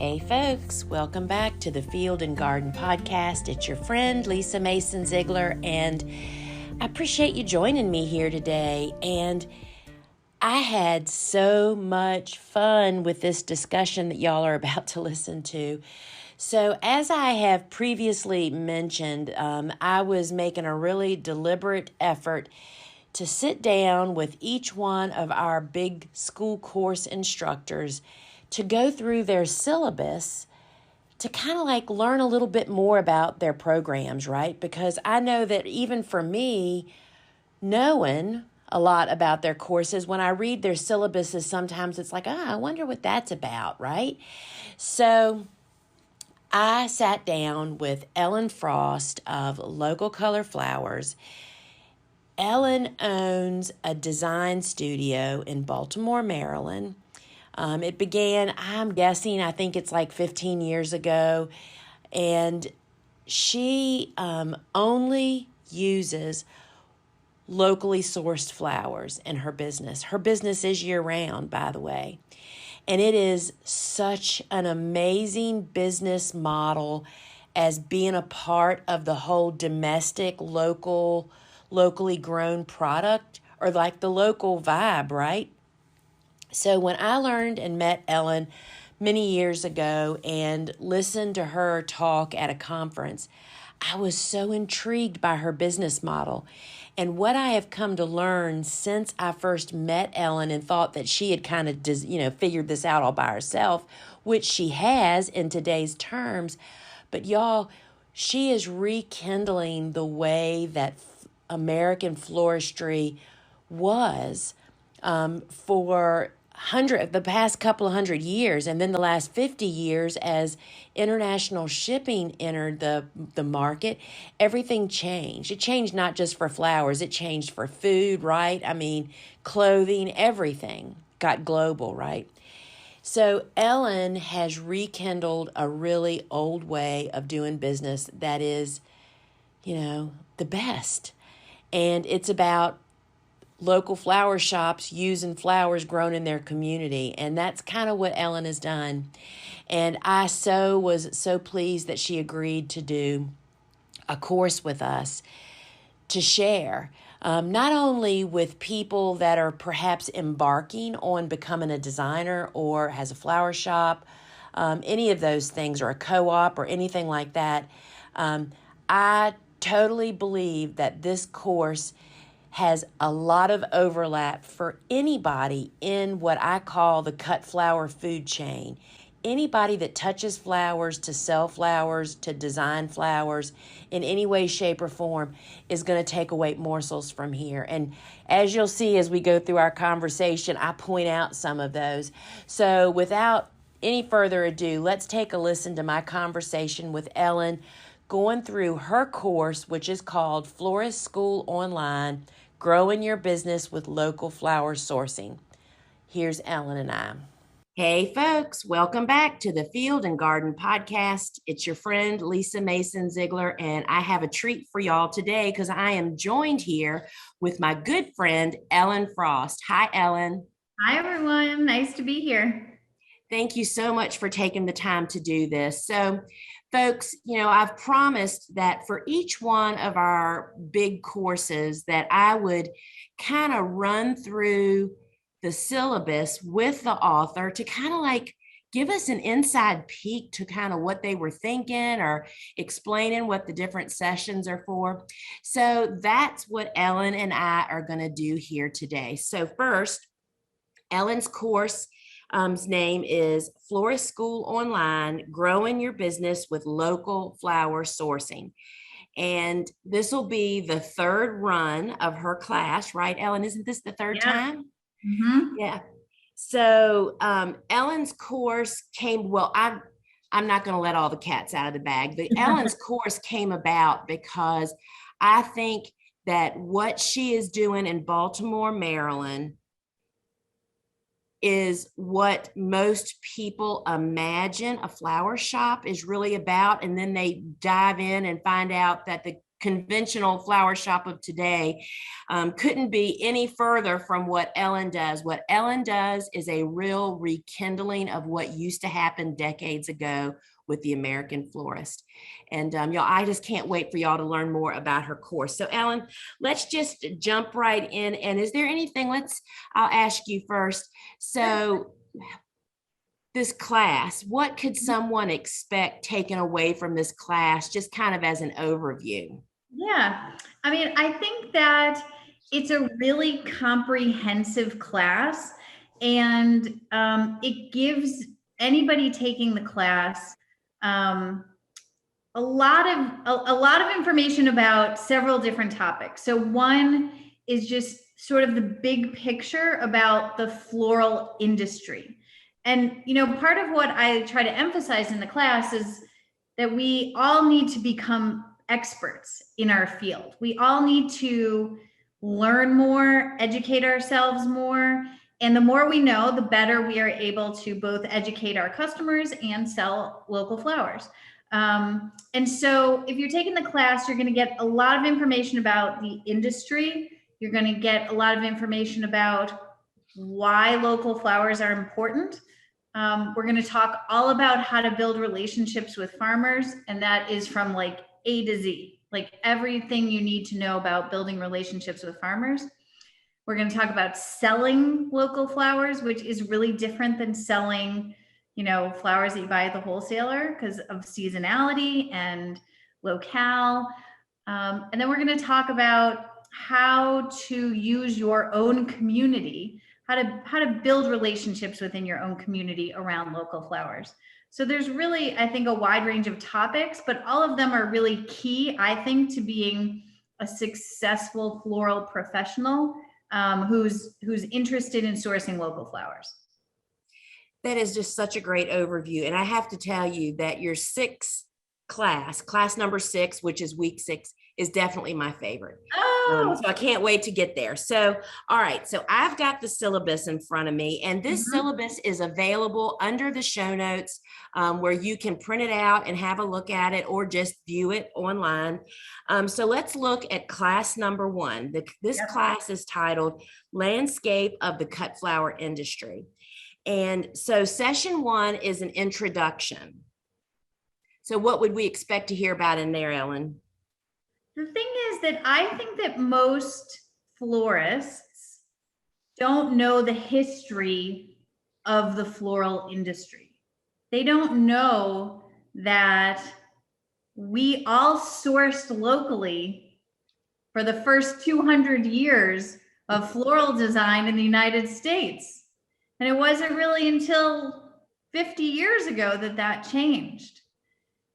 Hey folks, welcome back to the Field and Garden Podcast. It's your friend Lisa Mason Ziegler, and I appreciate you joining me here today. And I had so much fun with this discussion that y'all are about to listen to. So as I have previously mentioned, I was making a really deliberate effort to sit down with each one of our big school course instructors to go through their syllabus to kind of like learn a little bit more about their programs, right? Because I know that even for me, knowing a lot about their courses, when I read their syllabuses, sometimes it's like, I wonder what that's about, right? So I sat down with Ellen Frost of Local Color Flowers. Ellen owns a design studio in Baltimore, Maryland. It began, I'm guessing, I think it's like 15 years ago, and she only uses locally sourced flowers in her business. Her business is year-round, by the way, and it is such an amazing business model as being a part of the whole domestic, locally grown product, or like the local vibe, right? So when I learned and met Ellen many years ago and listened to her talk at a conference, I was so intrigued by her business model. And what I have come to learn since I first met Ellen and thought that she had kind of, figured this out all by herself, which she has in today's terms. But y'all, she is rekindling the way that American floristry was for the past couple of 100 years, and then the last 50 years as international shipping entered the market, everything changed. It changed not just for flowers, it changed for food, right? I mean, clothing, everything got global, right? So Ellen has rekindled a really old way of doing business that is, the best. And it's about local flower shops using flowers grown in their community. And that's kind of what Ellen has done. And I was so pleased that she agreed to do a course with us to share, not only with people that are perhaps embarking on becoming a designer or has a flower shop, any of those things, or a co-op or anything like that. I totally believe that this course has a lot of overlap for anybody in what I call the cut flower food chain. Anybody that touches flowers, to sell flowers, to design flowers in any way, shape, or form is going to take away morsels from here. And as you'll see as we go through our conversation, I point out some of those. So without any further ado, let's take a listen to my conversation with Ellen going through her course, which is called Florist School Online, Growing Your Business with Local Flower Sourcing. Here's Ellen and I. Hey folks, welcome back to the Field and Garden Podcast. It's your friend Lisa Mason Ziegler, and I have a treat for y'all today because I am joined here with my good friend Ellen Frost. Hi, Ellen. Hi, everyone. Nice to be here. Thank you so much for taking the time to do this. So, folks, I've promised that for each one of our big courses that I would kind of run through the syllabus with the author to kind of like give us an inside peek to kind of what they were thinking or explaining what the different sessions are for. So that's what Ellen and I are going to do here today. So first, Ellen's course name is Florist School Online, Growing Your Business with Local Flower Sourcing. And this will be the third run of her class, right, Ellen? Isn't this the third time? Mm-hmm. Yeah. So Ellen's course I'm not going to let all the cats out of the bag. But Ellen's course came about because I think that what she is doing in Baltimore, Maryland, is what most people imagine a flower shop is really about. And then they dive in and find out that the conventional flower shop of today couldn't be any further from what Ellen does. What Ellen does is a real rekindling of what used to happen decades ago with the American florist. And y'all, I just can't wait for y'all to learn more about her course. So Ellen, let's just jump right in. And is there anything, I'll ask you first. So this class, what could someone expect taken away from this class, just kind of as an overview? Yeah, I mean, I think that it's a really comprehensive class, and it gives anybody taking the class a lot of information about several different topics. So one is just sort of the big picture about the floral industry. And, part of what I try to emphasize in the class is that we all need to become experts in our field. We all need to learn more, educate ourselves more. And the more we know, the better we are able to both educate our customers and sell local flowers. And so if you're taking the class, you're going to get a lot of information about the industry. You're going to get a lot of information about why local flowers are important. We're going to talk all about how to build relationships with farmers, and that is from like A to Z, like everything you need to know about building relationships with farmers. We're going to talk about selling local flowers, which is really different than selling, flowers that you buy at the wholesaler because of seasonality and locale. And then we're going to talk about how to use your own community, how to build relationships within your own community around local flowers. So there's really, I think, a wide range of topics, but all of them are really key, I think, to being a successful floral professional who's interested in sourcing local flowers. That is just such a great overview. And I have to tell you that your class number 6, which is week 6, is definitely my favorite. Oh. So I can't wait to get there. So, all right. So I've got the syllabus in front of me, and this syllabus is available under the show notes where you can print it out and have a look at it or just view it online. So let's look at class number 1. This class is titled Landscape of the Cut Flower Industry. And so session 1 is an introduction. So what would we expect to hear about in there, Ellen? The thing is that I think that most florists don't know the history of the floral industry. They don't know that we all sourced locally for the first 200 years of floral design in the United States. And it wasn't really until 50 years ago that changed.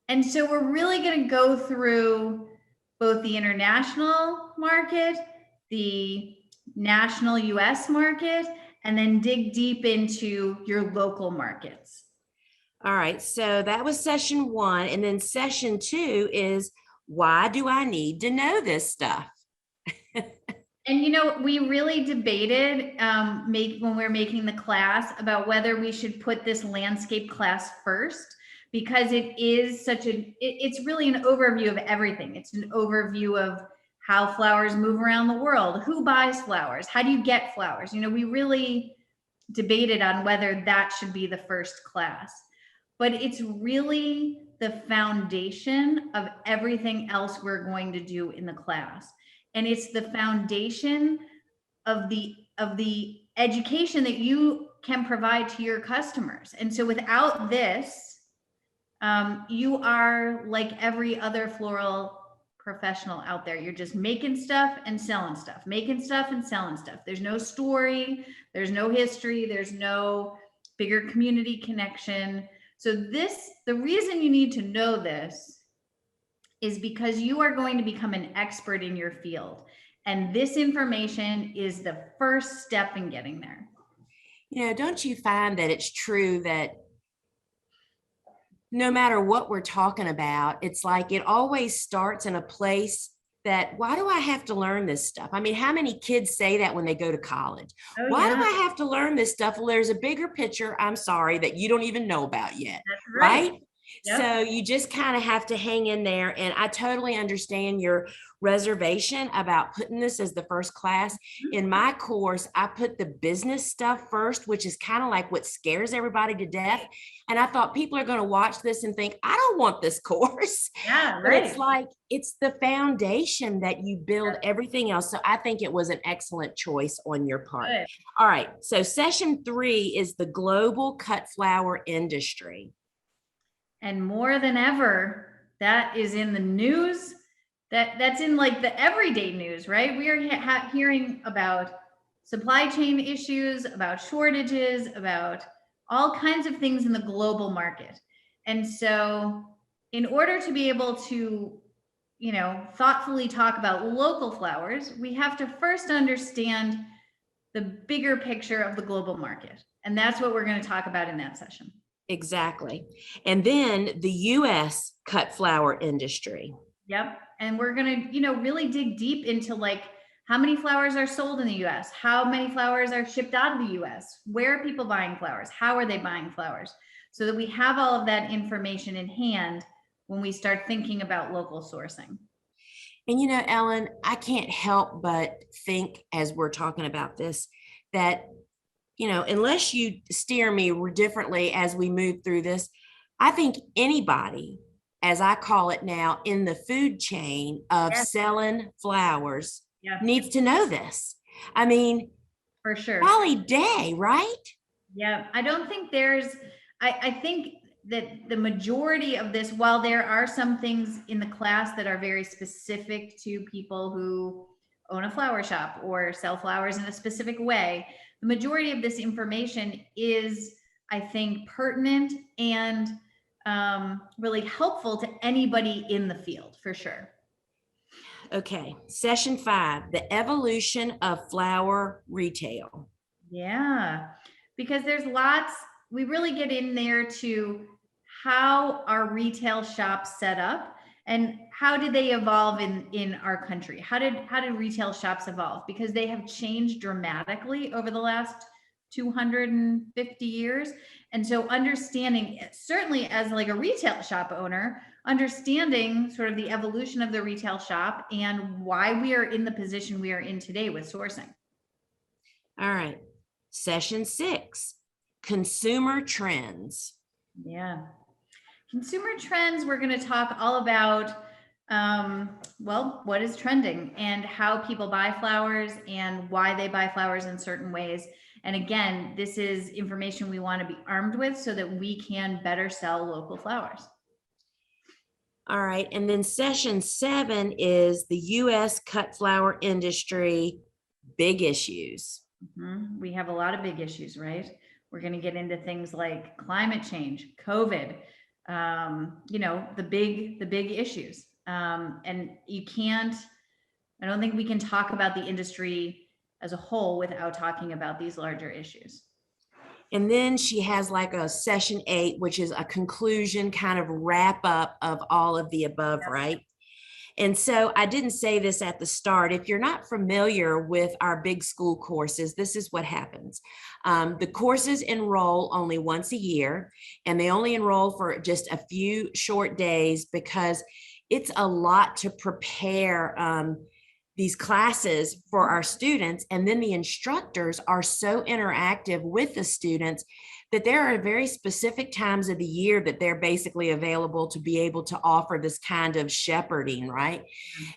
And so we're really going to go through both the international market, the national US market, and then dig deep into your local markets. All right, so that was session 1. And then session 2 is, why do I need to know this stuff? And we really debated when we were making the class about whether we should put this landscape class first, because it is it's really an overview of everything. It's an overview of how flowers move around the world, who buys flowers, how do you get flowers? We really debated on whether that should be the first class, but it's really the foundation of everything else we're going to do in the class. And it's the foundation of the education that you can provide to your customers. And so without this, you are like every other floral professional out there. You're just making stuff and selling stuff, making stuff and selling stuff. There's no story, there's no history, there's no bigger community connection. So the reason you need to know this is because you are going to become an expert in your field. And this information is the first step in getting there. Don't you find that it's true that no matter what we're talking about, it's like it always starts in a place that, why do I have to learn this stuff? I mean, how many kids say that when they go to college? Why do I have to learn this stuff? Well, there's a bigger picture, I'm sorry, that you don't even know about yet. That's right? Yep. So you just kind of have to hang in there. And I totally understand your reservation about putting this as the first class. In my course, I put the business stuff first, which is kind of like what scares everybody to death. And I thought people are going to watch this and think, I don't want this course. Yeah, But it's right. like, it's the foundation that you build everything else. So I think it was an excellent choice on your part. Good. All right. So session 3 is the global cut flower industry. And more than ever, that is in the news. That's in like the everyday news, right? We are hearing about supply chain issues, about shortages, about all kinds of things in the global market. And so, in order to be able to, thoughtfully talk about local flowers, we have to first understand the bigger picture of the global market. And that's what we're going to talk about in that session. Exactly. And then the US cut flower industry. Yep. And we're going to, really dig deep into like how many flowers are sold in the US, how many flowers are shipped out of the US, where are people buying flowers, how are they buying flowers, so that we have all of that information in hand when we start thinking about local sourcing. And Ellen, I can't help but think as we're talking about this that unless you steer me differently as we move through this, I think anybody, as I call it now, in the food chain of selling flowers needs to know this. I mean, for sure. Golly day, right? Yeah, I don't think I think that the majority of this, while there are some things in the class that are very specific to people who own a flower shop or sell flowers in a specific way, the majority of this information is, I think, pertinent and really helpful to anybody in the field, for sure. Okay, session 5, the evolution of flower retail. Yeah, because there's lots, we really get in there to how are retail shops set up and how did they evolve in our country? How did retail shops evolve? Because they have changed dramatically over the last 250 years. And so understanding, certainly as like a retail shop owner, understanding sort of the evolution of the retail shop and why we are in the position we are in today with sourcing. All right. Session 6, consumer trends. Yeah. Consumer trends, we're going to talk all about, what is trending and how people buy flowers and why they buy flowers in certain ways. And again, this is information we want to be armed with so that we can better sell local flowers. All right. And then session 7 is the U.S. cut flower industry big issues. Mm-hmm. We have a lot of big issues, right? We're going to get into things like climate change, COVID, the big issues. And I don't think we can talk about the industry as a whole without talking about these larger issues. And then she has like a session 8, which is a conclusion kind of wrap up of all of the above, right? And so I didn't say this at the start. If you're not familiar with our big school courses, this is what happens. The courses enroll only once a year, and they only enroll for just a few short days because it's a lot to prepare these classes for our students. And then the instructors are so interactive with the students that there are very specific times of the year that they're basically available to be able to offer this kind of shepherding, right?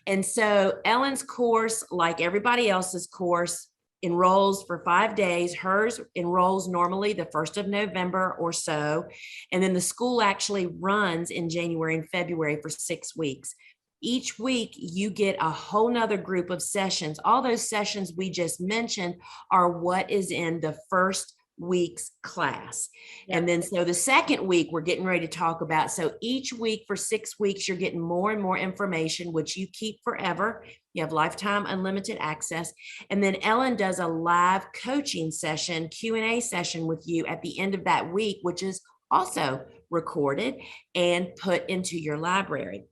And so Ellen's course, like everybody else's course, enrolls for 5 days. Hers enrolls normally the 1st of November or so. And then the school actually runs in January and February for 6 weeks. Each week you get a whole nother group of sessions. All those sessions we just mentioned are what is in the first week's class. Yep. And then so the second week we're getting ready to talk about. So each week for 6 weeks, you're getting more and more information, which you keep forever. You have lifetime unlimited access. And then Ellen does a live coaching session, Q&A session with you at the end of that week, which is also recorded and put into your library.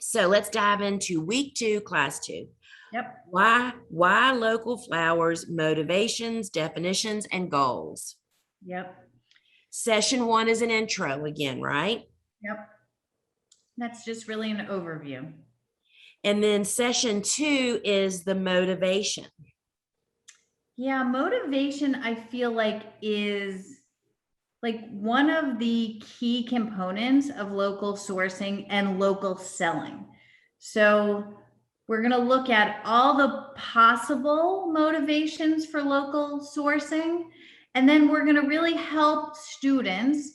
So let's dive into week 2, class 2. Yep. Why local flowers, motivations, definitions, and goals. Yep. Session 1 is an intro again, right? Yep. That's just really an overview. And then session 2 is the motivation. Yeah, motivation, I feel like, is like one of the key components of local sourcing and local selling. So we're going to look at all the possible motivations for local sourcing, and then we're going to really help students,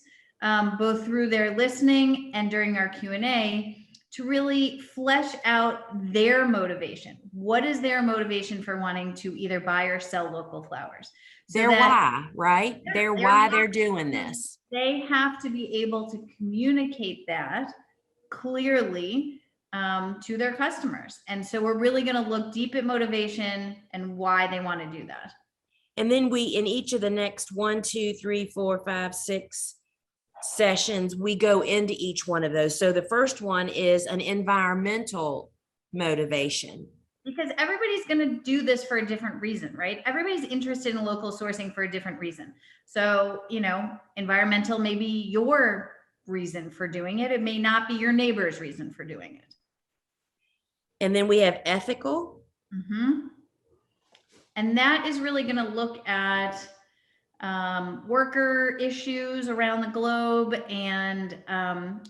both through their listening and during our Q&A, to really flesh out their motivation. What is their motivation for wanting to either buy or sell local flowers? So Their why, right? Their why they're doing this. They have to be able to communicate that clearly to their customers. And so we're really going to look deep at motivation and why they want to do that. And then we, in each of the next 1, 2, 3, 4, 5, 6 sessions, we go into each one of those. So the first one is an environmental motivation. Because everybody's going to do this for a different reason, right? Everybody's interested in local sourcing for a different reason. So, environmental may be your reason for doing it. It may not be your neighbor's reason for doing it. And then we have ethical. Mm-hmm. And that is really going to look at worker issues around the globe and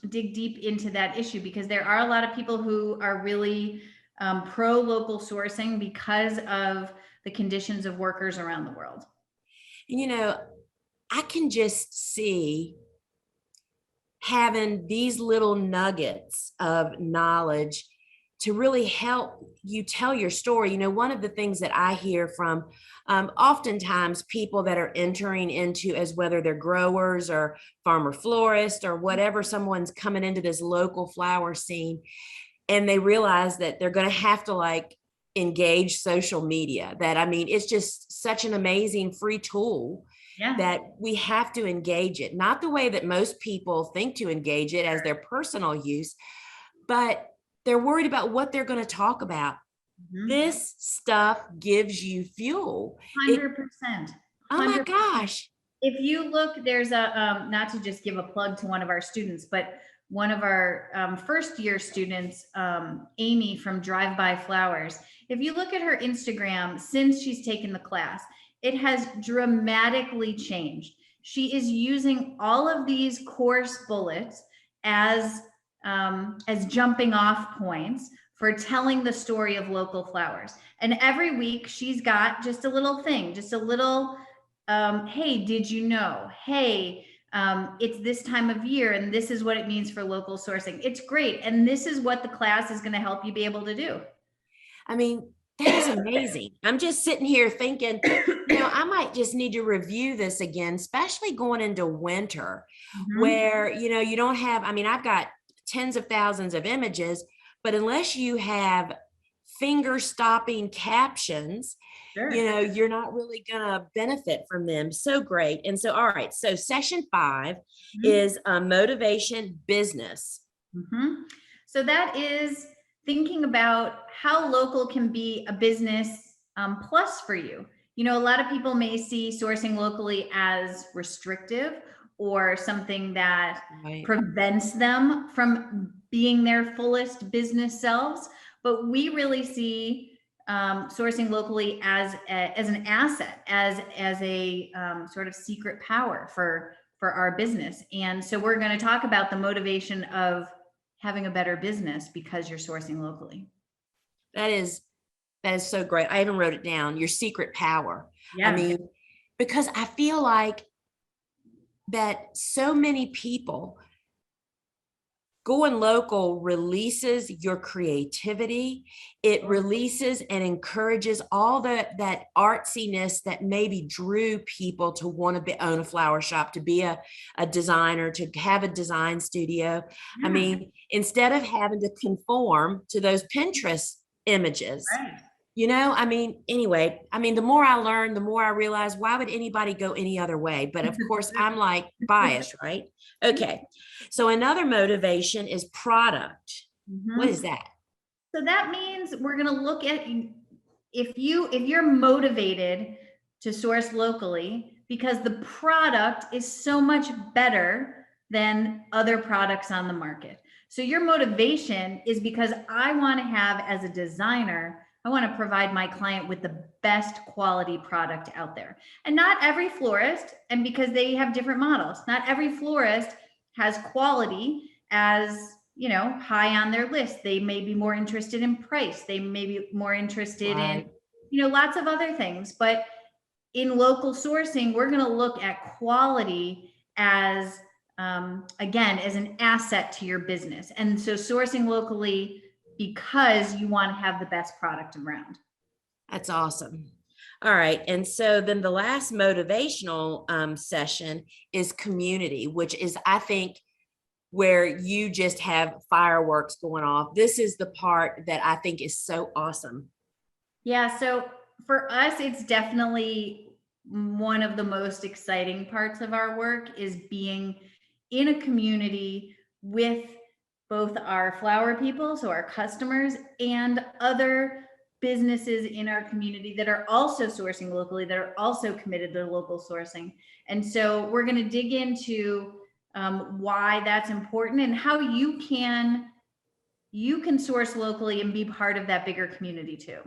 dig deep into that issue, because there are a lot of people who are really pro local sourcing because of the conditions of workers around the world. I can just see having these little nuggets of knowledge to really help you tell your story. One of the things that I hear from oftentimes people that are entering into, as whether they're growers or farmer-florist or whatever, someone's coming into this local flower scene, and they realize that they're going to have to engage social media. It's just such an amazing free tool. Yeah. That we have to engage it, not the way that most people think to engage it as their personal use, but they're worried about what they're going to talk about. Mm-hmm. This stuff gives you fuel. 100%. Oh my gosh. If you look, there's a, not to just give a plug to one of our students, but one of our first year students, Amy from Drive By Flowers. If you look at her Instagram since she's taken the class, it has dramatically changed. She is using all of these course bullets as jumping off points for telling the story of local flowers. And every week she's got just a little thing, just a little, hey, did you know? Hey, it's this time of year and this is what it means for local sourcing. It's great. And this is what the class is going to help you be able to do. That is amazing. I'm just sitting here thinking, I might just need to review this again, especially going into winter. Mm-hmm. Where, you don't have, I've got tens of thousands of images, but unless you have finger stopping captions, sure, you're not really gonna benefit from them. So great. And so, all right, so session 5 mm-hmm. is motivation business. Mm-hmm. So that is thinking about how local can be a business plus for you. A lot of people may see sourcing locally as restrictive or something that right. prevents them from being their fullest business selves. But we really see sourcing locally as an asset, as a sort of secret power for our business. And so we're going to talk about the motivation of having a better business because you're sourcing locally. That is so great. I even wrote it down, your secret power. Yeah. Because I feel like that so many people going local releases your creativity. It releases and encourages all that artsiness that maybe drew people to want to own a flower shop, to be a designer, to have a design studio. Yeah. Instead of having to conform to those Pinterest images. Right. Anyway, the more I learn, the more I realize, why would anybody go any other way? But of course, I'm biased, right? Okay. So another motivation is product. Mm-hmm. What is that? So that means we're going to look at if you're motivated to source locally because the product is so much better than other products on the market. So your motivation is because I want to have, as a designer, I want to provide my client with the best quality product out there. And not every florist, and because they have different models, not every florist has quality as, you know, high on their list. They may be more interested in price. They may be more interested in, you know, lots of other things. But in local sourcing, we're going to look at quality as, again, as an asset to your business. And so sourcing locally because you want to have the best product around. That's awesome. All right. And so then the last motivational session is community, which is, I think, where you just have fireworks going off. This is the part that I think is so awesome. Yeah. So for us, it's definitely one of the most exciting parts of our work is being in a community with both our flower people, so our customers, and other businesses in our community that are also sourcing locally, that are also committed to local sourcing. And so we're going to dig into why that's important and how you can source locally and be part of that bigger community too.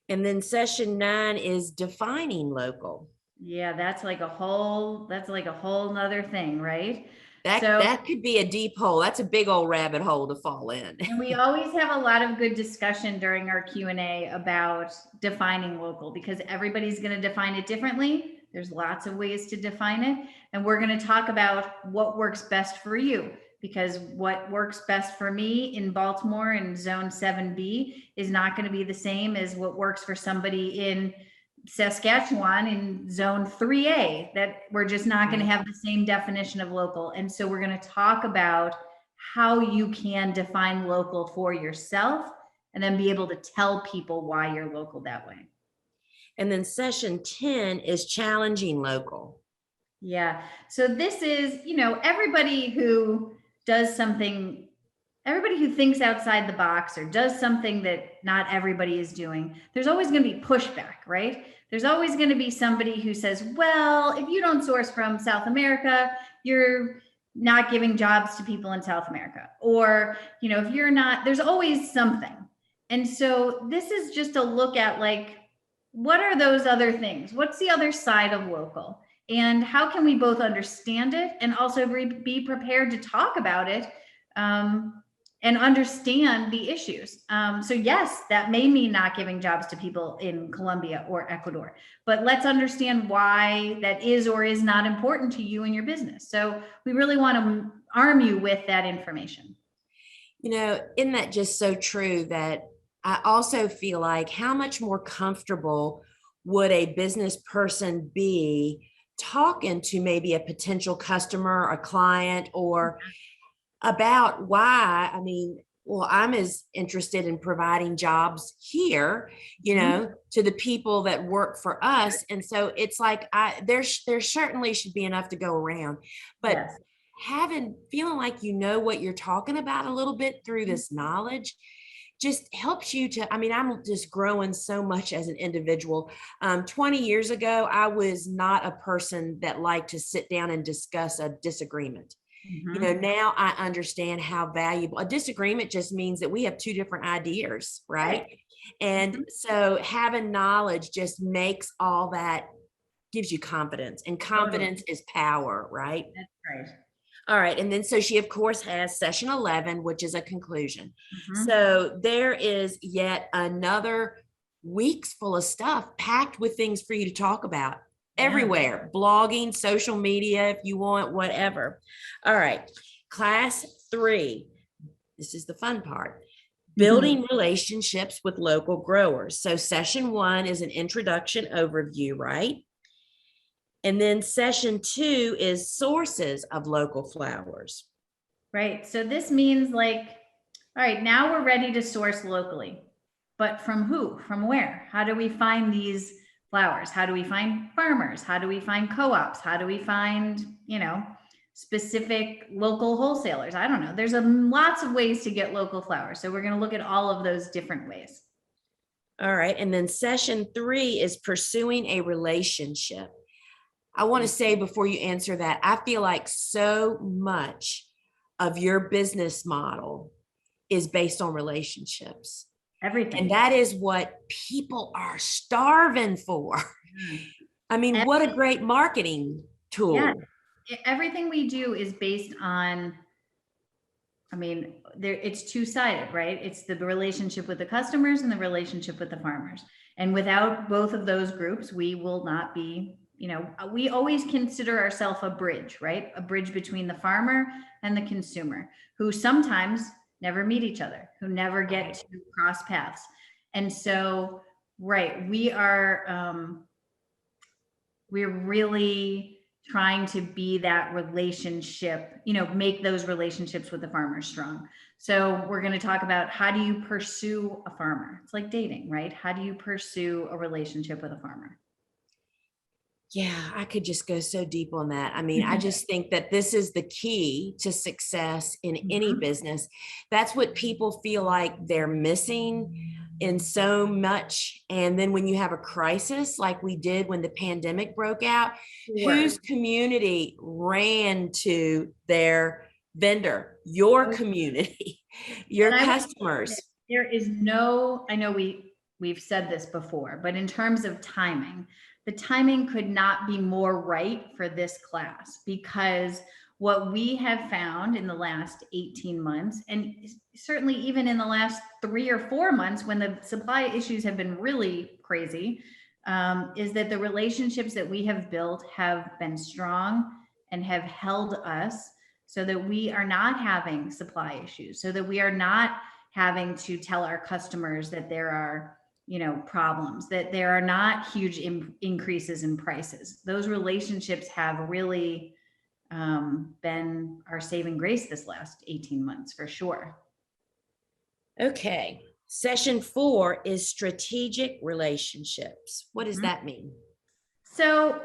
And then session 9 is defining local. Yeah, that's like a whole nother thing, right? That could be a deep hole. That's a big old rabbit hole to fall in. And we always have a lot of good discussion during our Q&A about defining local, because everybody's going to define it differently. There's lots of ways to define it. And we're going to talk about what works best for you, because what works best for me in Baltimore in zone 7B is not going to be the same as what works for somebody in Saskatchewan in zone 3A. That we're just not going to have the same definition of local. And so we're going to talk about how you can define local for yourself and then be able to tell people why you're local that way. And then session 10 is challenging local. Yeah. So this is, you know, everybody who does something, everybody who thinks outside the box or does something that not everybody is doing, there's always going to be pushback, right? There's always going to be somebody who says, well, if you don't source from South America, you're not giving jobs to people in South America. Or, you know, if you're not, there's always something. And so this is just a look at, like, what are those other things? What's the other side of local? And how can we both understand it and also be prepared to talk about it and understand the issues? So yes, that may mean not giving jobs to people in Colombia or Ecuador, but let's understand why that is or is not important to you and your business. So we really want to arm you with that information. You know, isn't that just so true that I also feel like how much more comfortable would a business person be talking to maybe a potential customer, a client, or about why, I mean, well, I'm as interested in providing jobs here, you know, to the people that work for us. And so it's like, there certainly should be enough to go around, but yes, feeling like you know what you're talking about a little bit through this knowledge just helps you to, I mean, I'm just growing so much as an individual. 20 years ago, I was not a person that liked to sit down and discuss a disagreement. You know, now I understand how valuable a disagreement just means that we have two different ideas, right? And so having knowledge just makes all that, gives you confidence, and confidence is power, right? That's right. All right. And then so she, of course, has session 11, which is a conclusion. So there is yet another week's full of stuff packed with things for you to talk about everywhere, blogging, social media, if you want, whatever. All right. Class 3. This is the fun part. Building relationships with local growers. So session 1 is an introduction overview, right? And then session 2 is sources of local flowers. Right. So this means, like, all right, now we're ready to source locally, but from who? From where? How do we find these flowers? How do we find farmers? How do we find co-ops? How do we find, you know, specific local wholesalers? I don't know. There's lots of ways to get local flowers. So we're going to look at all of those different ways. All right. And then session 3 is pursuing a relationship. I want to say before you answer that, I feel like so much of your business model is based on relationships. And Everything. that is what people are starving for. I mean, what a great marketing Yeah, tool. everything we do is based on, I mean, there it's two-sided, right? It's the relationship with the customers and the relationship with the farmers. And without both of those groups, we will not be, we always consider ourselves a bridge, right? A bridge between the farmer and the consumer, who sometimes never meet each other, who never get to cross paths. And so, right, we're really trying to be that relationship, make those relationships with the farmers strong. So we're going to talk about, how do you pursue a farmer? It's like dating, right? How do you pursue a relationship with a farmer? Yeah, I could just go so deep on that. I mean, I just think that this is the key to success in any business. That's what people feel like they're missing in so much. And then when you have a crisis like we did when the pandemic broke out, whose community ran to their vendor? Your community, your customers. There is no, I know we've said this before, but in terms of timing, the timing could not be more right for this class, because what we have found in the last 18 months, and certainly even in the last 3 or 4 months when the supply issues have been really crazy, is that the relationships that we have built have been strong and have held us, so that we are not having supply issues, so that we are not having to tell our customers that there are, problems, that there are not huge increases in prices. Those relationships have really been our saving grace this last 18 months, for sure. Okay. Session 4 is strategic relationships. What does that mean? So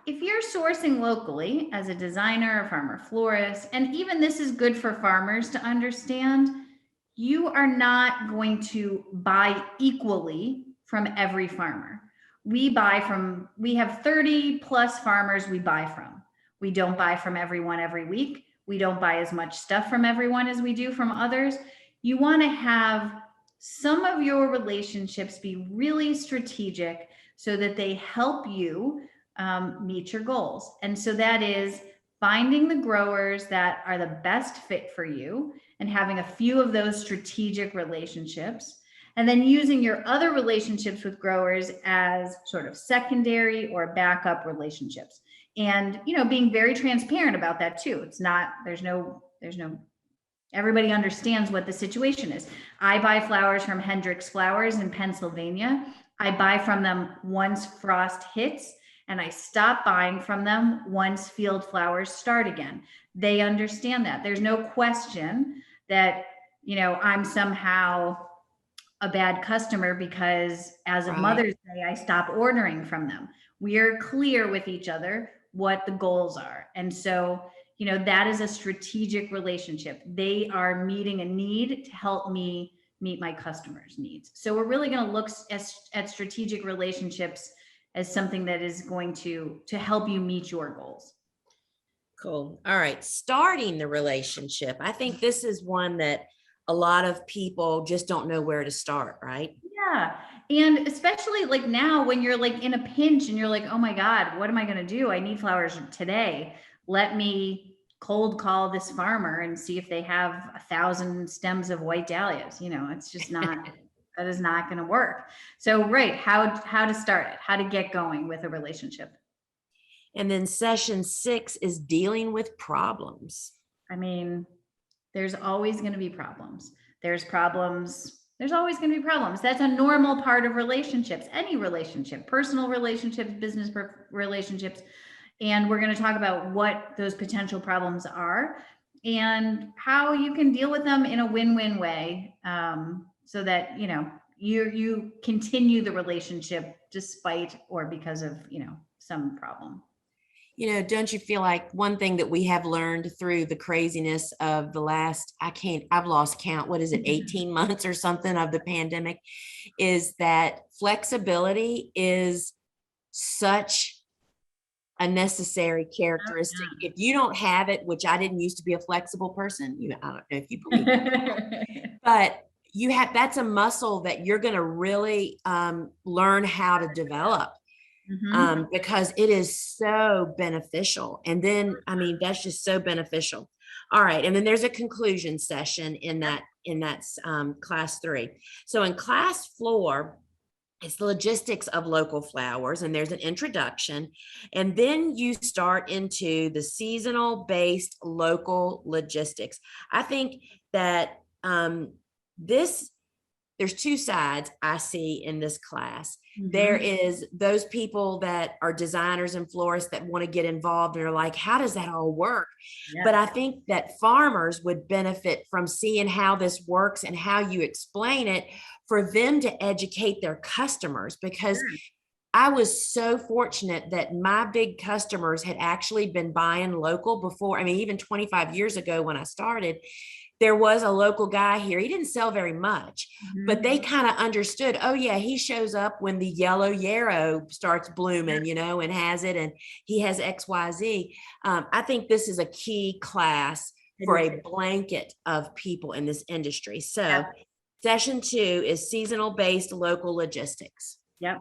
if you're sourcing locally as a designer, a farmer florist, and even this is good for farmers to understand, you are not going to buy equally from every farmer. We have 30 plus farmers we buy from. We don't buy from everyone every week. We don't buy as much stuff from everyone as we do from others. You want to have some of your relationships be really strategic, so that they help you meet your goals. And so that is finding the growers that are the best fit for you and having a few of those strategic relationships, and then using your other relationships with growers as sort of secondary or backup relationships. And, being very transparent about that too. It's not, there's no, everybody understands what the situation is. I buy flowers from Hendricks Flowers in Pennsylvania. I buy from them once frost hits, and I stop buying from them once field flowers start again. They understand that. There's no question that, I'm somehow a bad customer because as of Mother's Day, I stop ordering from them. We are clear with each other what the goals are. And so, that is a strategic relationship. They are meeting a need to help me meet my customers' needs. So we're really going to look at strategic relationships as something that is going to help you meet your goals. Cool. All right. Starting the relationship. I think this is one that a lot of people just don't know where to start, right? Yeah. And especially like now when you're like in a pinch and you're like, oh my God, what am I going to do? I need flowers today. Let me cold call this farmer and see if they have 1,000 stems of white dahlias. It's just not, that is not going to work. So, right. How to start it, how to get going with a relationship. And then session 6 is dealing with problems. I mean, there's always going to be problems. There's always going to be problems. That's a normal part of relationships, any relationship, personal relationships, business relationships. And we're going to talk about what those potential problems are and how you can deal with them in a win-win way, so that, you continue the relationship despite or because of, some problem. Don't you feel like one thing that we have learned through the craziness of the last, I've lost count, what is it, 18 months or something of the pandemic, is that flexibility is such a necessary characteristic. Oh, If you don't have it, which I didn't used to be a flexible person, I don't know if you believe that, yeah. but that's a muscle that you're going to really learn how to develop, Mhm. because it is so beneficial. And then, I mean, that's just so beneficial. All right. And then there's a conclusion session in that class 3. So in class 4, it's the logistics of local flowers, and there's an introduction, and then you start into the seasonal based local logistics. I think that this there's two sides I see in this class. There Mhm. is those people that are designers and florists that want to get involved and are like, how does that all work? But Yes. I think that farmers would benefit from seeing how this works and how you explain it, for them to educate their customers, because Sure. I was so fortunate that my big customers had actually been buying local before. I mean, even 25 years ago when I started, there was a local guy here. He didn't sell very much, but they Mhm. kind of understood, oh yeah, he shows up when the yellow yarrow starts Yeah, blooming, and has it, and he has XYZ. I think this is a key class I for do a too. blanket of people in this industry. So Yep. session 2 is seasonal based local logistics. Yep.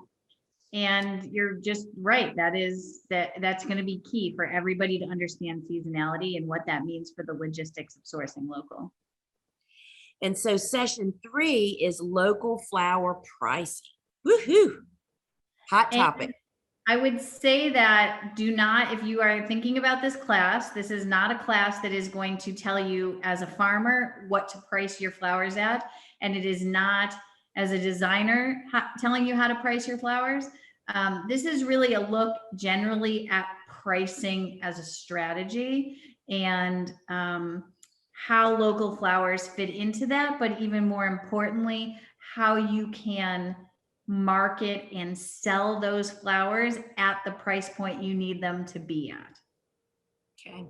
And you're just right. That's going to be key for everybody to understand seasonality and what that means for the logistics of sourcing local. And so session 3 is local flower pricing. Woohoo! Hot And topic. I would say that do not, if you are thinking about this class, this is not a class that is going to tell you as a farmer what to price your flowers at. And it is not, as a designer, telling you how to price your flowers. This is really a look generally at pricing as a strategy, and how local flowers fit into that. But even more importantly, how you can market and sell those flowers at the price point you need them to be at. Okay.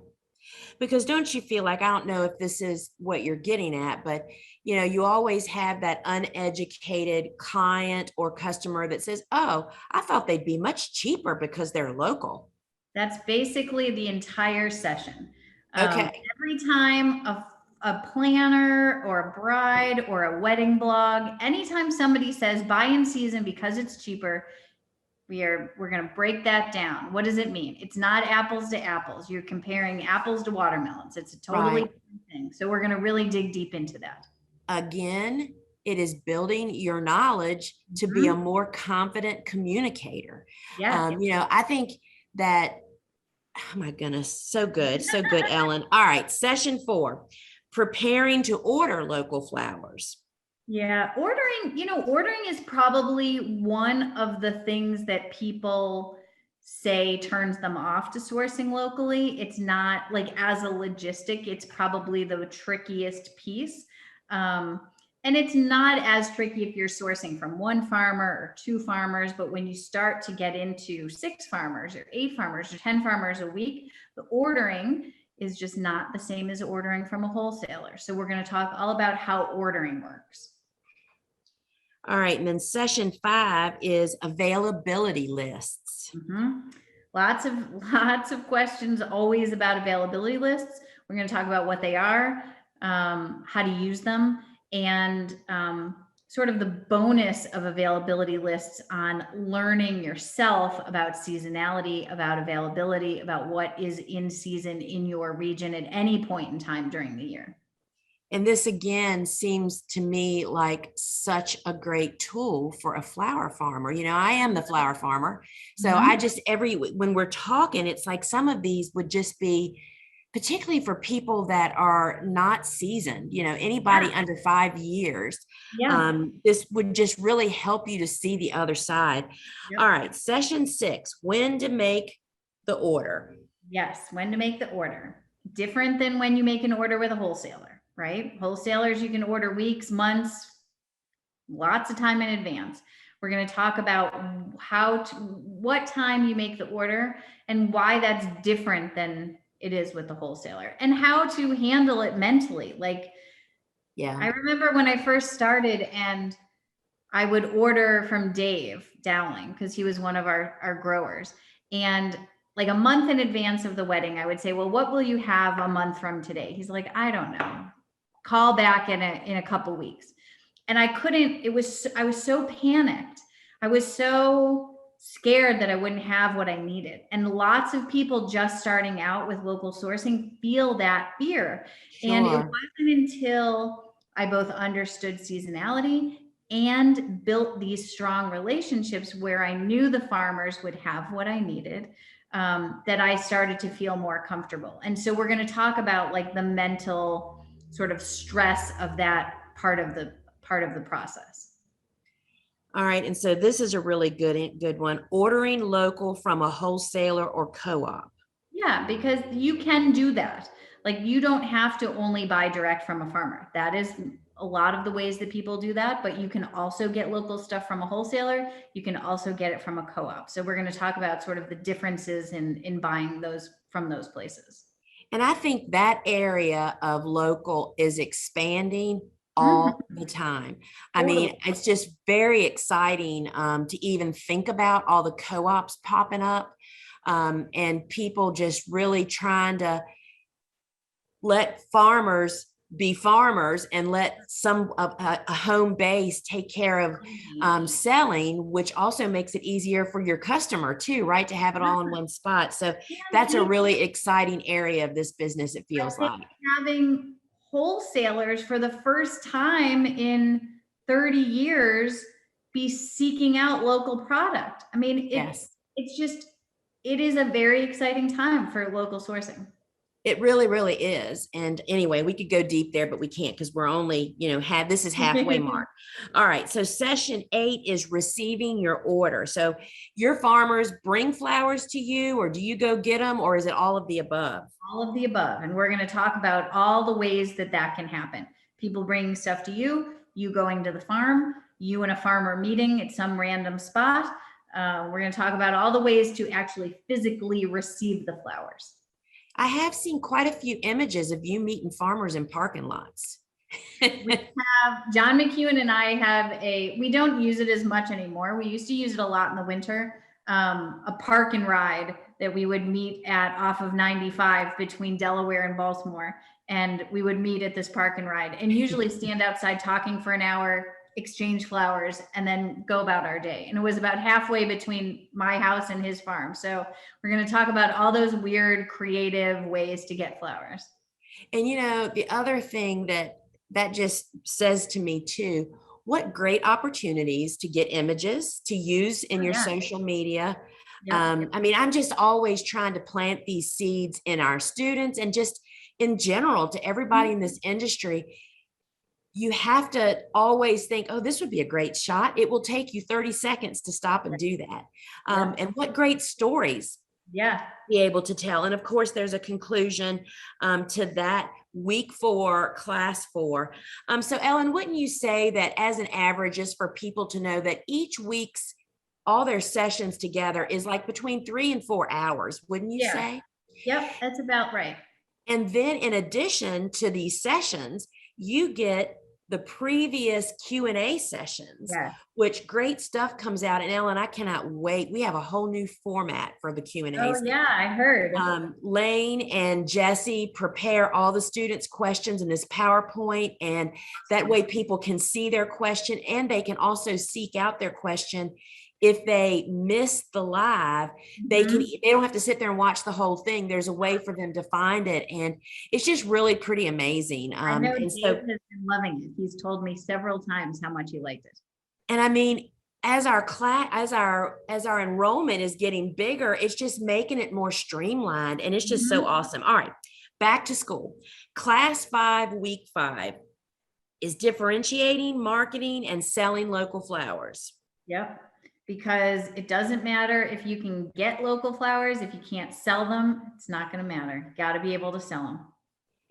Because don't you feel like, I don't know if this is what you're getting at, but you always have that uneducated client or customer that says, oh, I thought they'd be much cheaper because they're local. That's basically the entire session. Okay. Every time a planner or a bride or a wedding blog, anytime somebody says buy in season because it's cheaper, we're going to break that down. What does it mean? It's not apples to apples. You're comparing apples to watermelons. It's a totally Right. different thing. So we're going to really dig deep into that. Again, it is building your knowledge to be a Mhm. more confident communicator. Yes. I think that, oh my goodness, so good, so good, Ellen. All right, session 4, preparing to order local flowers. Yeah, ordering is probably one of the things that people say turns them off to sourcing locally. It's not like, as a logistic, it's probably the trickiest piece. Um, and it's not as tricky if you're sourcing from one farmer or two farmers, but when you start to get into 6 farmers or 8 farmers or 10 farmers a week, the ordering is just not the same as ordering from a wholesaler. So we're going to talk all about how ordering works. All right, and then session 5 is availability lists. Mm-hmm. Lots of questions always about availability lists. We're going to talk about what they are, how to use them, and sort of the bonus of availability lists on learning yourself about seasonality, about availability, about what is in season in your region at any point in time during the year. And this again seems to me like such a great tool for a flower farmer. I am the flower farmer. So I Mhm. just, when we're talking, it's like some of these would just be, particularly for people that are not seasoned, anybody Yeah, under 5 years. yeah, This would just really help you to see the other side. All yep. right, session 6, when to make the order. Yes, when to make the order. Different than when you make an order with a wholesaler, right? Wholesalers, you can order weeks, months, lots of time in advance. We're going to talk about what time you make the order and why that's different than it is with the wholesaler, and how to handle it mentally. Like, Yeah. I remember when I first started and I would order from Dave Dowling because he was one of our growers. And like a month in advance of the wedding, I would say, well, what will you have a month from today? He's like, I don't know. Call back in a couple weeks. And I couldn't, I was so panicked. I was so scared that I wouldn't have what I needed. And lots of people just starting out with local sourcing feel that fear. And it Sure. wasn't until I both understood seasonality and built these strong relationships where I knew the farmers would have what I needed, that I started to feel more comfortable. And so we're going to talk about like the mental sort of stress of that part of the process. All right. And so this is a really good one. Ordering local from a wholesaler or co-op. Yeah, because you can do that. Like you don't have to only buy direct from a farmer. That is a lot of the ways that people do that, but you can also get local stuff from a wholesaler. You can also get it from a co-op. So we're going to talk about sort of the differences in buying those from those places. And I think that area of local is expanding Mhm. all the time. I Totally. mean, it's just very exciting to even think about all the co-ops popping up, and people just really trying to let farmers be farmers and let a home base take care of selling, which also makes it easier for your customer too, right? To have it all in one spot. So that's a really exciting area of this business, it feels like. Having wholesalers for the first time in 30 years be seeking out local product. I mean, Yes. it's just, it is a very exciting time for local sourcing. It really, really is. And anyway, we could go deep there, but we can't because we're only, this is halfway mark. All right. So session 8 is receiving your order. So your farmers bring flowers to you, or do you go get them, or is it all of the above? All of the above. And we're going to talk about all the ways that that can happen. People bringing stuff to you, you going to the farm, you and a farmer meeting at some random spot. We're going to talk about all the ways to actually physically receive the flowers. I have seen quite a few images of you meeting farmers in parking lots. We have John McEwen and I have we don't use it as much anymore. We used to use it a lot in the winter. A park and ride that we would meet at off of 95 between Delaware and Baltimore. And we would meet at this park and ride and usually stand outside talking for an hour, exchange flowers, and then go about our day. And it was about halfway between my house and his farm. So we're going to talk about all those weird, creative ways to get flowers. And the other thing that just says to me too, what great opportunities to get images to use in your social media. Yeah. I mean, I'm just always trying to plant these seeds in our students and just in general to everybody in this industry. You have to always think, oh, this would be a great shot. It will take you 30 seconds to stop and do that. And what great stories be able to tell. And of course, there's a conclusion to that week 4, class 4. So Ellen, wouldn't you say that as an average, just for people to know that each week's, all their sessions together is like between 3 and 4 hours, wouldn't you say? Yep, that's about right. And then in addition to these sessions, you get the previous Q&A sessions, which great stuff comes out. And Ellen, I cannot wait. We have a whole new format for the Q&As. Oh yeah, I heard. Lane and Jesse prepare all the students' questions in this PowerPoint, and that way people can see their question and they can also seek out their question. If they miss the live, they don't have to sit there and watch the whole thing. There's a way for them to find it. And it's just really pretty amazing. I know Dave has been loving it. He's told me several times how much he liked it. And I mean, as our enrollment is getting bigger, it's just making it more streamlined. And it's just so awesome. All right, back to school. Class 5, week 5 is differentiating, marketing, and selling local flowers. Yep. Because it doesn't matter if you can get local flowers. If you can't sell them, it's not going to matter. Got to be able to sell them.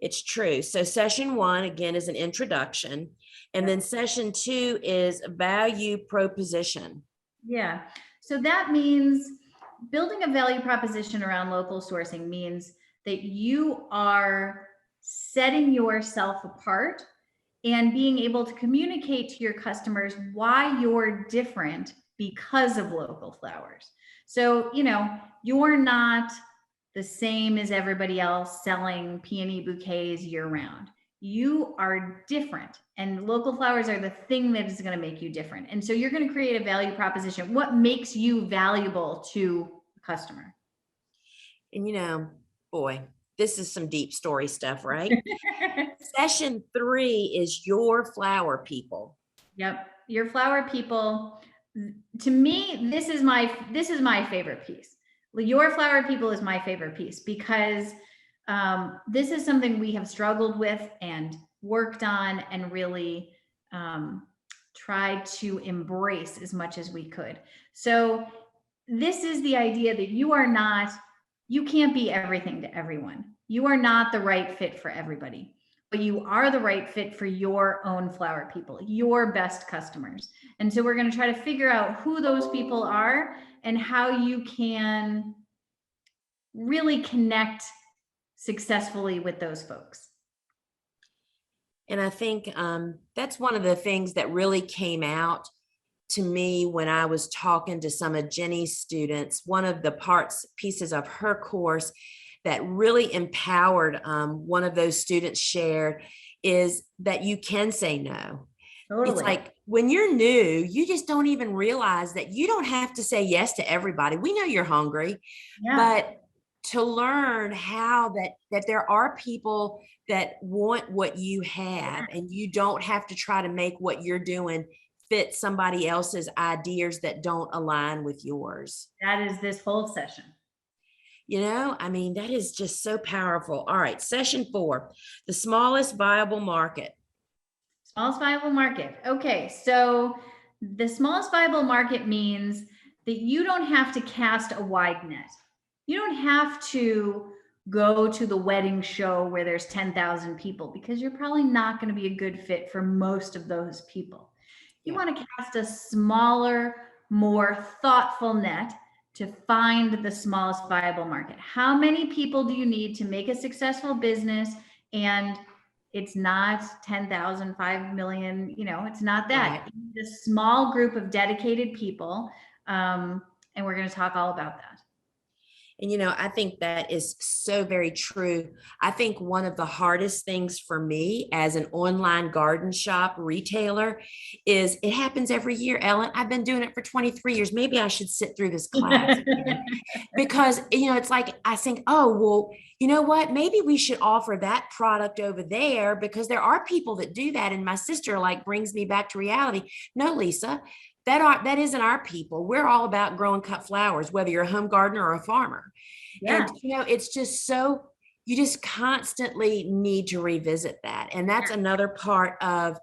It's true. So session 1, again, is an introduction. And then session 2 is value proposition. Yeah. So that means building a value proposition around local sourcing means that you are setting yourself apart and being able to communicate to your customers why you're different because of local flowers. So, you're not the same as everybody else selling peony bouquets year round. You are different, and local flowers are the thing that is going to make you different. And so you're going to create a value proposition. What makes you valuable to the customer? And boy, this is some deep story stuff, right? Session 3 is your flower people. Yep. Your flower people. To me, this is my favorite piece. Your flower people is my favorite piece because this is something we have struggled with and worked on and really tried to embrace as much as we could. So this is the idea that you can't be everything to everyone. You are not the right fit for everybody, but you are the right fit for your own flower people, your best customers. And so we're going to try to figure out who those people are and how you can really connect successfully with those folks. And I think that's one of the things that really came out to me when I was talking to some of Jenny's students. One of the pieces of her course that really empowered one of those students shared is that you can say no. Totally. It's like when you're new, you just don't even realize that you don't have to say yes to everybody. We know you're hungry, but to learn how that there are people that want what you have, and you don't have to try to make what you're doing fit somebody else's ideas that don't align with yours. That is this whole session. That is just so powerful. All right, session 4, the smallest viable market. Smallest viable market. Okay, so the smallest viable market means that you don't have to cast a wide net. You don't have to go to the wedding show where there's 10,000 people because you're probably not going to be a good fit for most of those people. You want to cast a smaller, more thoughtful net to find the smallest viable market. How many people do you need to make a successful business? And it's not 10,000, 5 million, it's not that. Right. It's a small group of dedicated people. And we're going to talk all about that. And, I think that is so very true. I think one of the hardest things for me as an online garden shop retailer is it happens every year, Ellen. I've been doing it for 23 years. Maybe I should sit through this class because, it's like I think, oh, well, you know what? Maybe we should offer that product over there because there are people that do that. And my sister brings me back to reality. No, Lisa. That isn't our people. We're all about growing cut flowers, whether you're a home gardener or a farmer. Yeah. And, it's just so, you just constantly need to revisit that. And that's another part of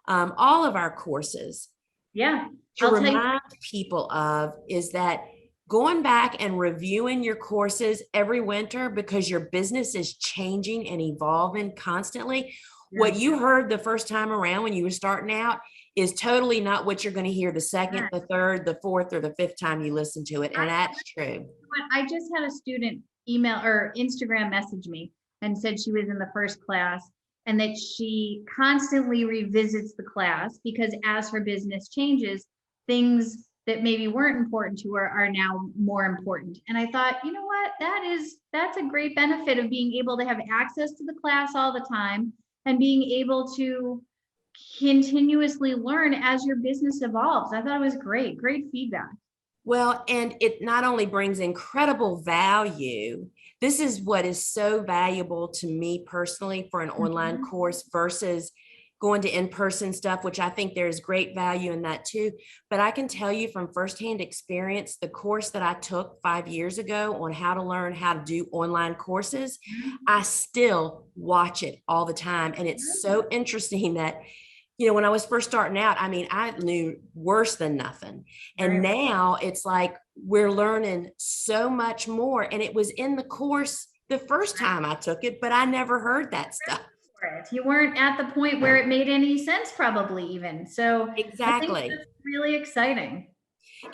all of our courses. Yeah. To remind people of is that going back and reviewing your courses every winter because your business is changing and evolving constantly. Yeah. What you heard the first time around when you were starting out is totally not what you're going to hear the second, the third, the fourth, or the fifth time you listen to it. And that's true. I just had a student email or Instagram message me and said she was in the first class and that she constantly revisits the class because as her business changes, things that maybe weren't important to her are now more important. And I thought, you know what, that's a great benefit of being able to have access to the class all the time and being able to continuously learn as your business evolves. I thought it was great feedback. Well, and it not only brings incredible value, this is what is so valuable to me personally for an online course versus going to in-person stuff, which I think there's great value in that too. But I can tell you from firsthand experience, the course that I took 5 years ago on how to learn how to do online courses, I still watch it all the time. And it's so interesting that when I was first starting out, I knew worse than nothing. And now it's like we're learning so much more. And it was in the course the first time I took it, but I never heard that stuff. You weren't at the point where it made any sense, probably even. So exactly. I think that's really exciting.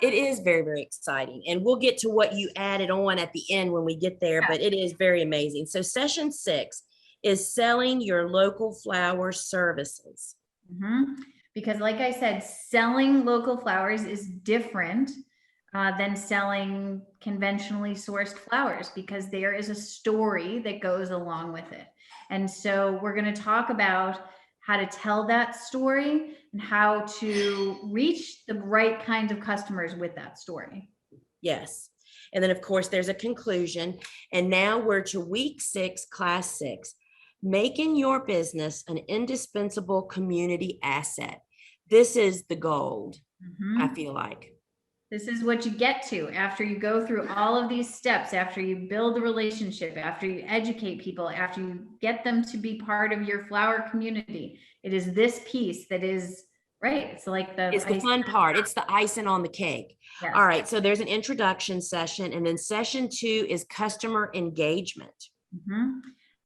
It is very, very exciting. And we'll get to what you added on at the end when we get there, but it is very amazing. So session 6 is selling your local flower services. because like I said, selling local flowers is different than selling conventionally sourced flowers, because there is a story that goes along with it. And so we're going to talk about how to tell that story and how to reach the right kind of customers with that story. Yes. And then, of course, there's a conclusion. And now we're to week 6, class 6, making your business an indispensable community asset. This is the gold, I feel like. This is what you get to after you go through all of these steps, after you build a relationship, after you educate people, after you get them to be part of your flower community. It is this piece that is, right? It's like it's the fun part. It's the icing on the cake. Yes. All right. So there's an introduction session, and then session 2 is customer engagement.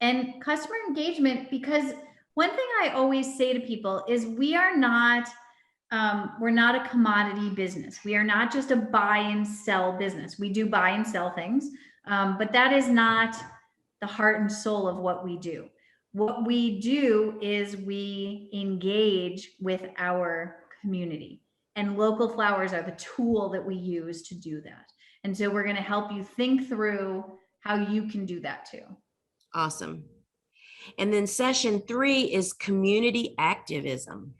And customer engagement, because one thing I always say to people is we're not a commodity business. We are not just a buy and sell business. We do buy and sell things, but that is not the heart and soul of what we do. What we do is we engage with our community, and local flowers are the tool that we use to do that. And so we're going to help you think through how you can do that too. Awesome. And then session 3 is community activism.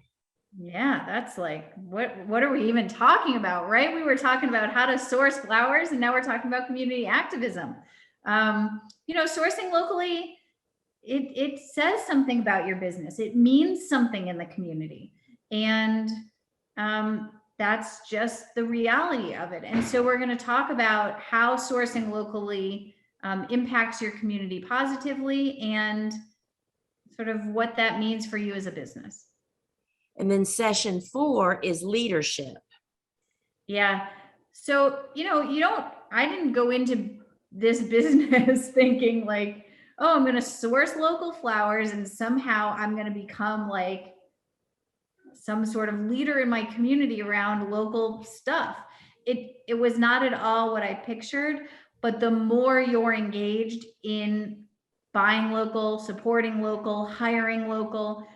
Yeah, that's like, what are we even talking about, right? We were talking about how to source flowers, and now we're talking about community activism. Sourcing locally, it says something about your business. It means something in the community. And that's just the reality of it. And so we're going to talk about how sourcing locally impacts your community positively, and sort of what that means for you as a business. And then session 4 is leadership. Yeah. So, I didn't go into this business thinking like, oh, I'm going to source local flowers and somehow I'm going to become like some sort of leader in my community around local stuff. It was not at all what I pictured, but the more you're engaged in buying local, supporting local, hiring local,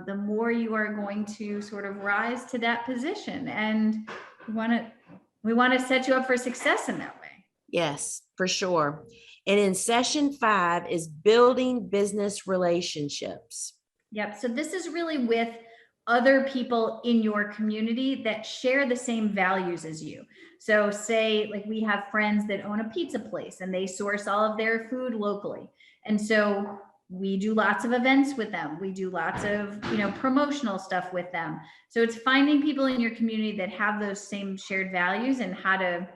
the more you are going to sort of rise to that position. And we want to set you up for success in that way. Yes, for sure. And in session 5 is building business relationships. Yep. So this is really with other people in your community that share the same values as you. So say like we have friends that own a pizza place and they source all of their food locally. And so we do lots of events with them. We do lots of, promotional stuff with them. So it's finding people in your community that have those same shared values and how to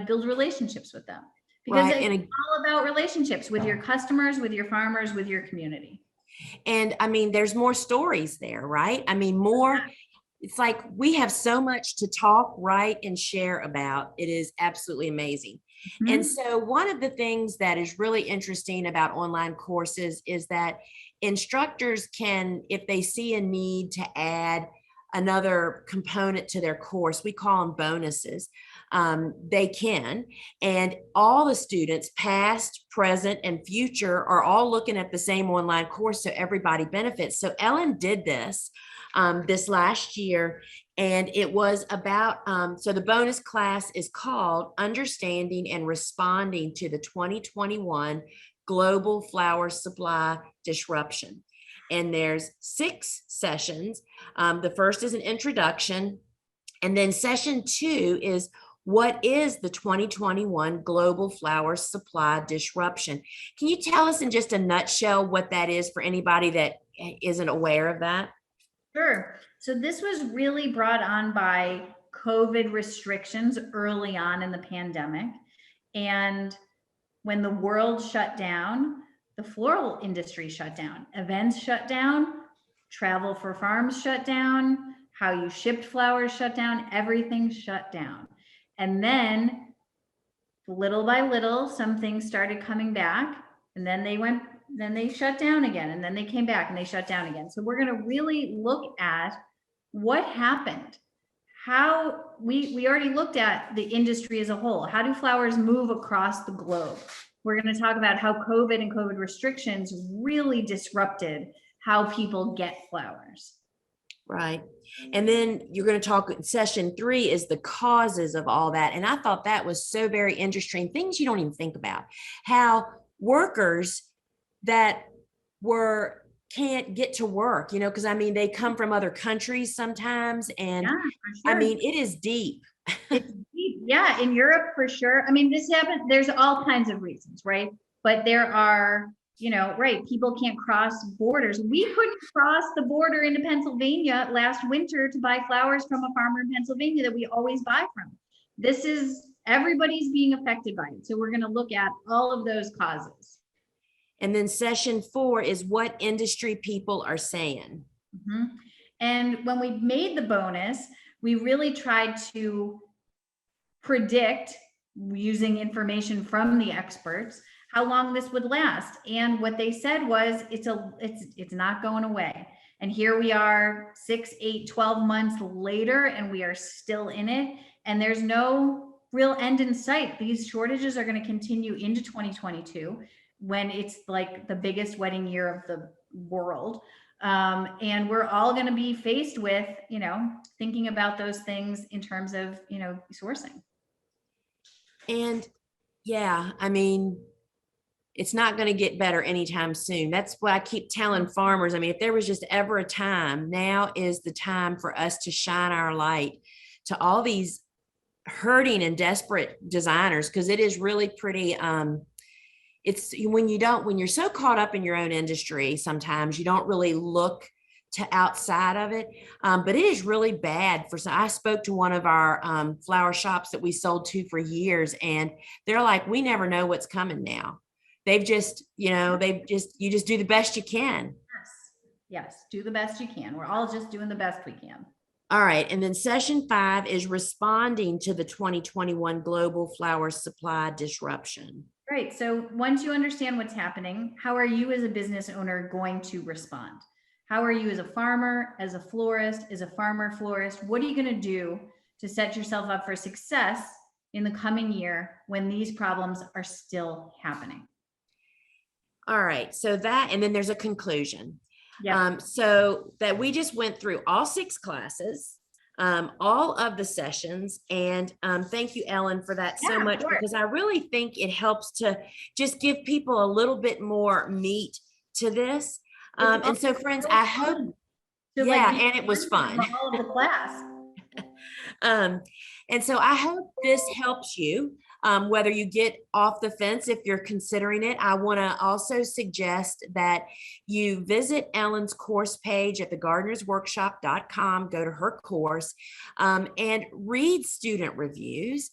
build relationships with them. Because right. It's all about relationships with your customers, with your farmers, with your community. And I mean, there's more stories there, right? I mean, more, it's like we have so much to talk, write, and share about. It is absolutely amazing. Mm-hmm. And so one of the things that is really interesting about online courses is that instructors can, if they see a need to add another component to their course, we call them bonuses, they can. And all the students, past, present, and future, are all looking at the same online course, so everybody benefits. So Ellen did this last year, and it was about, so the bonus class is called Understanding and Responding to the 2021 Global Flower Supply Disruption. And there's 6 sessions. The first is an introduction. And then session 2 is what is the 2021 Global Flower Supply Disruption? Can you tell us in just a nutshell what that is for anybody that isn't aware of that? Sure. So this was really brought on by COVID restrictions early on in the pandemic. And when the world shut down, the floral industry shut down, events shut down, travel for farms shut down, how you shipped flowers shut down, everything shut down. And then little by little, some things started coming back, and then they shut down again, and then they came back and they shut down again. So we're going to really look at what happened. How we already looked at the industry as a whole. How do flowers move across the globe? We're going to talk about how COVID and COVID restrictions really disrupted how people get flowers. Right. And then you're going to talk, session 3 is the causes of all that. And I thought that was so very interesting. Things you don't even think about. How workers that were can't get to work, because I mean, they come from other countries sometimes. And Yeah, for I sure. mean, it is deep. It's deep. Yeah, in Europe for sure. I mean, this happened, there's all kinds of reasons, right? But there are, right, people can't cross borders. We couldn't cross the border into Pennsylvania last winter to buy flowers from a farmer in Pennsylvania that we always buy from. This is, everybody's being affected by it. So we're going to look at all of those causes. And then session 4 is what industry people are saying. Mm-hmm. And when we made the bonus, we really tried to predict, using information from the experts, how long this would last. And what they said was it's not going away. And here we are 6, 8, 12 months later, and we are still in it. And there's no real end in sight. These shortages are going to continue into 2022, when it's like the biggest wedding year of the world. And we're all going to be faced with, thinking about those things in terms of, sourcing. And yeah, I mean, it's not going to get better anytime soon. That's what I keep telling farmers. I mean, if there was just ever a time, now is the time for us to shine our light to all these hurting and desperate designers, because it is really pretty, it's when you're so caught up in your own industry, sometimes you don't really look to outside of it. But it is really bad for some. I spoke to one of our flower shops that we sold to for years, and they're like, we never know what's coming now. You just do the best you can. Yes, do the best you can. We're all just doing the best we can. All right. And then session 5 is responding to the 2021 global flower supply disruption. Right. So once you understand what's happening, how are you as a business owner going to respond? How are you as a farmer, as a florist, as a farmer florist? What are you going to do to set yourself up for success in the coming year when these problems are still happening? All right. So that, and then there's a conclusion. Yeah. So that we just went through all 6 classes, all of the sessions. And thank you, Ellen, for that so much, because I really think it helps to just give people a little bit more meat to this. And so, friends, I hope, and it was fun. All of the class. And so I hope this helps you, whether you get off the fence, if you're considering it. I want to also suggest that you visit Ellen's course page at thegardenersworkshop.com, go to her course, and read student reviews.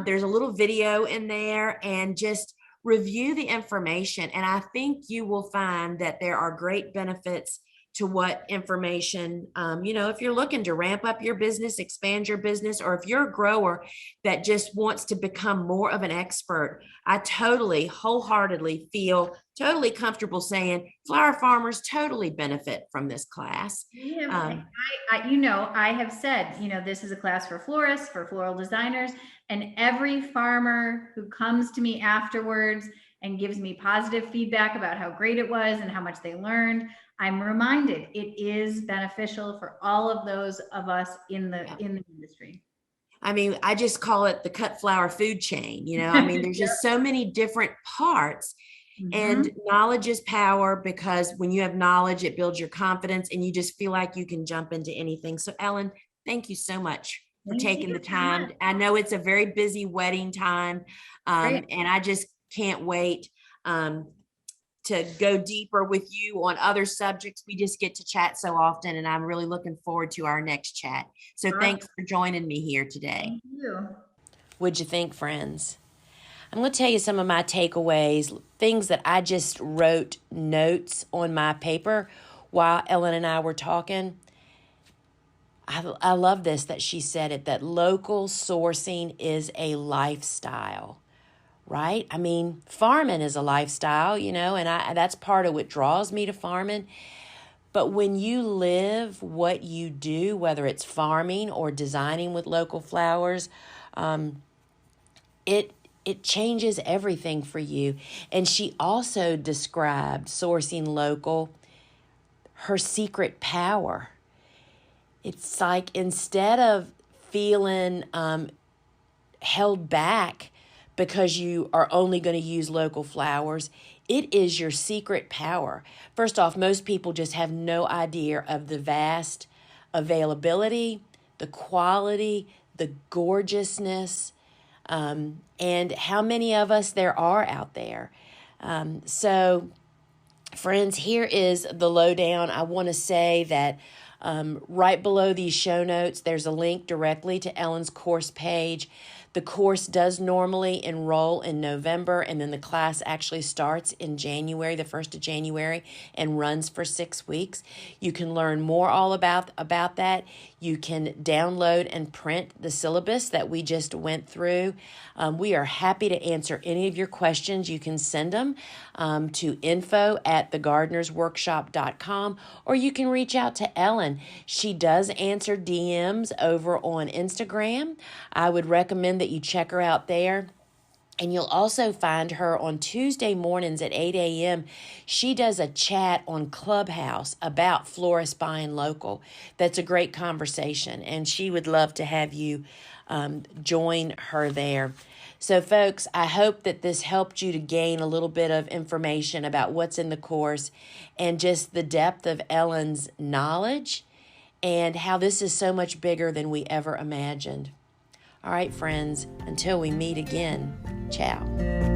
There's a little video in there, and just review the information. And I think you will find that there are great benefits to what information, if you're looking to ramp up your business, expand your business, or if you're a grower that just wants to become more of an expert, I totally, wholeheartedly feel totally comfortable saying flower farmers totally benefit from this class. I have said, this is a class for florists, for floral designers, and every farmer who comes to me afterwards and gives me positive feedback about how great it was and how much they learned, I'm reminded it is beneficial for all of those of us in the industry. I mean, I just call it the cut flower food chain. I mean, there's just so many different parts. And knowledge is power, because when you have knowledge, it builds your confidence, and you just feel like you can jump into anything. So, Ellen, thank you so much for taking the time. I know it's a very busy wedding time, and I just can't wait to go deeper with you on other subjects. We just get to chat so often, and I'm really looking forward to our next chat. So thanks for joining me here today. Thank you. What'd you think, friends? I'm going to tell you some of my takeaways, things that I just wrote notes on my paper while Ellen and I were talking. I love this, that she said it, that local sourcing is a lifestyle. Right? I mean, farming is a lifestyle, and that's part of what draws me to farming. But when you live what you do, whether it's farming or designing with local flowers, it changes everything for you. And she also described sourcing local, her secret power. It's like instead of feeling held back because you are only going to use local flowers, it is your secret power. First off, most people just have no idea of the vast availability, the quality, the gorgeousness, and how many of us there are out there. So, friends, here is the lowdown. I want to say that right below these show notes, there's a link directly to Ellen's course page. The course does normally enroll in November, and then the class actually starts in January, the 1st of January, and runs for 6 weeks. You can learn more all about that. You can download and print the syllabus that we just went through. We are happy to answer any of your questions. You can send them to info@thegardenersworkshop.com, or you can reach out to Ellen. She does answer DMs over on Instagram. I would recommend that you check her out there. And you'll also find her on Tuesday mornings at 8 a.m. She does a chat on Clubhouse about florists buying local. That's a great conversation, and she would love to have you join her there. So, folks, I hope that this helped you to gain a little bit of information about what's in the course and just the depth of Ellen's knowledge and how this is so much bigger than we ever imagined. All right, friends, until we meet again, ciao.